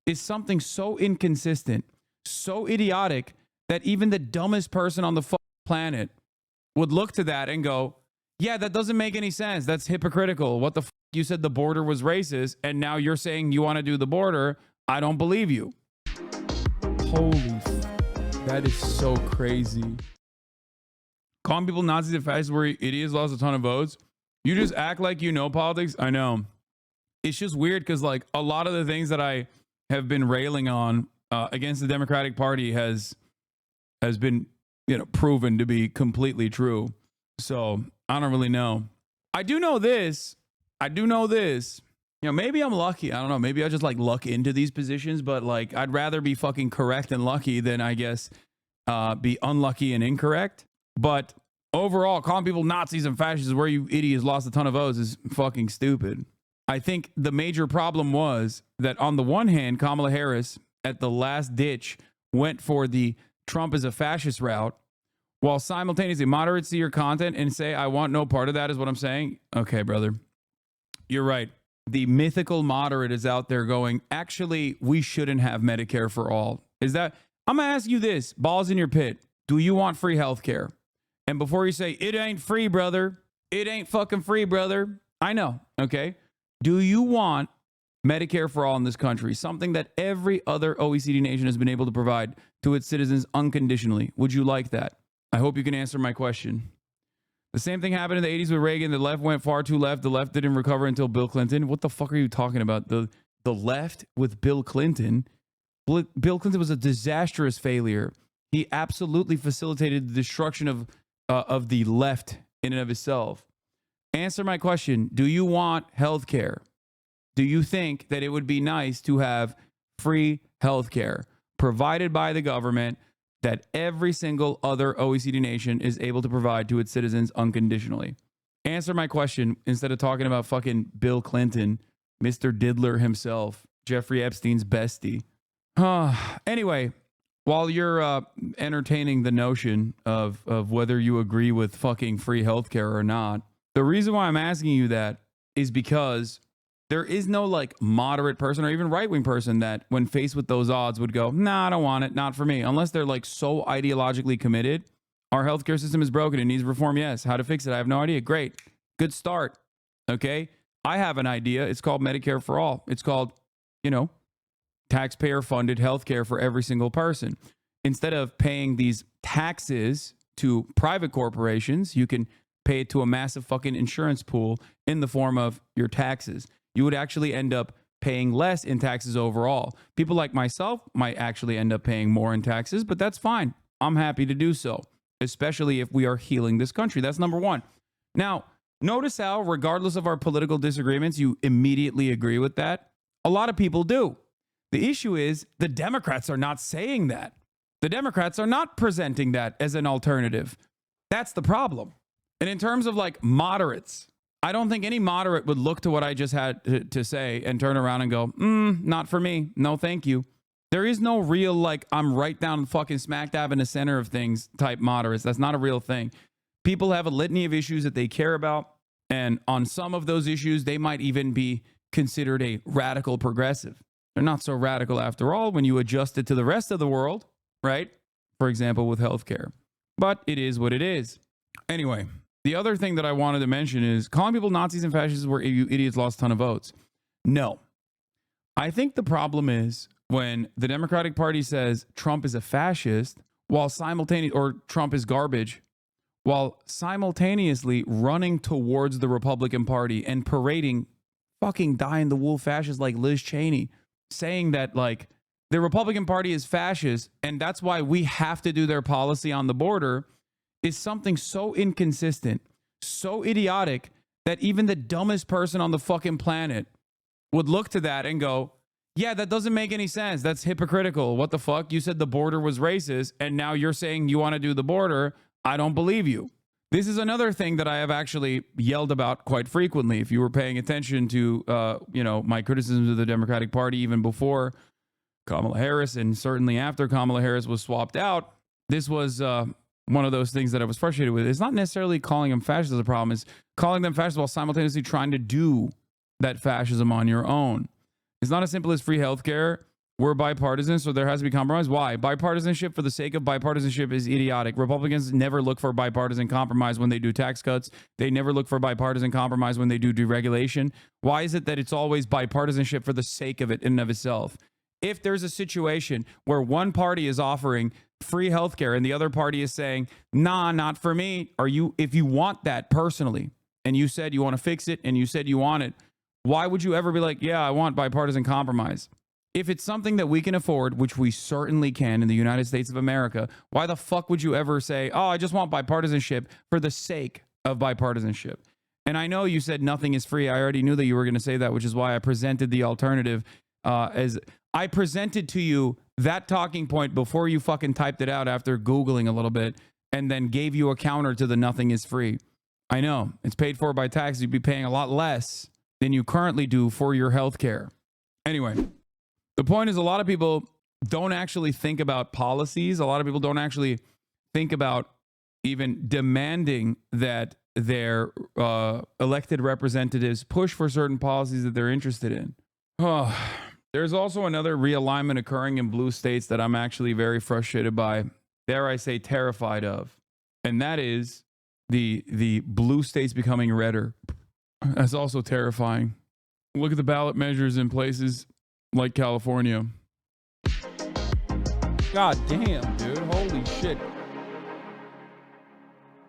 is something so inconsistent, so idiotic that even the dumbest person on the planet would look to that and go, yeah, that doesn't make any sense. That's hypocritical. What the fuck? You said the border was racist, and now you're saying you want to do the border. I don't believe you. Holy that is so crazy. Calling people Nazis and fascists where idiots lost a ton of votes. You just act like you know politics. I know. It's just weird because like a lot of the things that I have been railing on against the Democratic Party has been, proven to be completely true. So I don't really know. I do know this. Maybe I'm lucky. I don't know. Maybe I just like luck into these positions, but like I'd rather be fucking correct and lucky than I guess be unlucky and incorrect. But overall, calling people Nazis and fascists where you idiots lost a ton of votes is fucking stupid. I think the major problem was that on the one hand, Kamala Harris at the last ditch went for the Trump is a fascist route, while simultaneously moderates see your content and say, I want no part of that is what I'm saying. Okay, brother. You're right. The mythical moderate is out there going, actually, we shouldn't have Medicare for all. Is that, I'm going to ask you this, balls in your pit. Do you want free health care? And before you say, it ain't free, brother. It ain't fucking free, brother. I know. Okay. Do you want Medicare for all in this country? Something that every other OECD nation has been able to provide to its citizens unconditionally. Would you like that? I hope you can answer my question. The same thing happened in the 80s with Reagan. The left went far too left. The left didn't recover until Bill Clinton. What the fuck are you talking about? The left with Bill Clinton? Bill Clinton was a disastrous failure. He absolutely facilitated the destruction of the left in and of itself. Answer my question. Do you want health care? Do you think that it would be nice to have free health care provided by the government that every single other OECD nation is able to provide to its citizens unconditionally? Answer my question instead of talking about fucking Bill Clinton, Mr. Diddler himself, Jeffrey Epstein's bestie. Anyway, while you're entertaining the notion of whether you agree with fucking free healthcare or not, the reason why I'm asking you that is because there is no like moderate person or even right-wing person that when faced with those odds would go, nah, I don't want it. Not for me. Unless they're like so ideologically committed. Our healthcare system is broken. It needs reform. Yes. How to fix it? I have no idea. Great. Good start. Okay. I have an idea. It's called Medicare for all. It's called, taxpayer funded healthcare for every single person. Instead of paying these taxes to private corporations, you can pay it to a massive fucking insurance pool in the form of your taxes. You would actually end up paying less in taxes overall. People like myself might actually end up paying more in taxes, but that's fine. I'm happy to do so, especially if we are healing this country. That's number one. Now, notice how, regardless of our political disagreements, you immediately agree with that. A lot of people do. The issue is the Democrats are not saying that. The Democrats are not presenting that as an alternative. That's the problem. And in terms of like moderates, I don't think any moderate would look to what I just had to say and turn around and go, not for me. No, thank you. There is no real, like, I'm right down fucking smack dab in the center of things type moderates. That's not a real thing. People have a litany of issues that they care about. And on some of those issues, they might even be considered a radical progressive. They're not so radical after all when you adjust it to the rest of the world, right? For example, with healthcare. But it is what it is. Anyway. The other thing that I wanted to mention is calling people Nazis and fascists where you idiots lost a ton of votes. No. I think the problem is when the Democratic Party says Trump is a fascist while or Trump is garbage, while simultaneously running towards the Republican Party and parading fucking die-in-the-wool fascists like Liz Cheney, saying that like the Republican Party is fascist and that's why we have to do their policy on the border, is something so inconsistent, so idiotic that even the dumbest person on the fucking planet would look to that and go, yeah, that doesn't make any sense. That's hypocritical. What the fuck? You said the border was racist and now you're saying you want to do the border. I don't believe you. This is another thing that I have actually yelled about quite frequently. If you were paying attention to, my criticisms of the Democratic Party, even before Kamala Harris and certainly after Kamala Harris was swapped out, this was, one of those things that I was frustrated with. It's not necessarily calling them fascists as a problem. It's calling them fascists while simultaneously trying to do that fascism on your own. It's not as simple as free healthcare. we're bipartisan, so there has to be compromise. Why? Bipartisanship for the sake of bipartisanship is idiotic. Republicans never look for bipartisan compromise when they do tax cuts. They never look for bipartisan compromise when they do deregulation. Why is it that it's always bipartisanship for the sake of it in and of itself? If there's a situation where one party is offering free healthcare and the other party is saying, nah, not for me, if you want that personally, and you said you want to fix it and you said you want it, why would you ever be like, yeah, I want bipartisan compromise? If it's something that we can afford, which we certainly can in the United States of America, why the fuck would you ever say, oh, I just want bipartisanship for the sake of bipartisanship? And I know you said nothing is free. I already knew that you were going to say that, which is why I presented the alternative as I presented to you that talking point before you fucking typed it out after Googling a little bit and then gave you a counter to the nothing is free. I know it's paid for by taxes. You'd be paying a lot less than you currently do for your health care. Anyway. The point is, a lot of people don't actually think about policies. A lot of people don't actually think about even demanding that their elected representatives push for certain policies that they're interested in. There's also another realignment occurring in blue states that I'm actually very frustrated by, dare I say terrified of. And that is the blue states becoming redder. That's also terrifying. Look at the ballot measures in places like California. God damn, dude. Holy shit.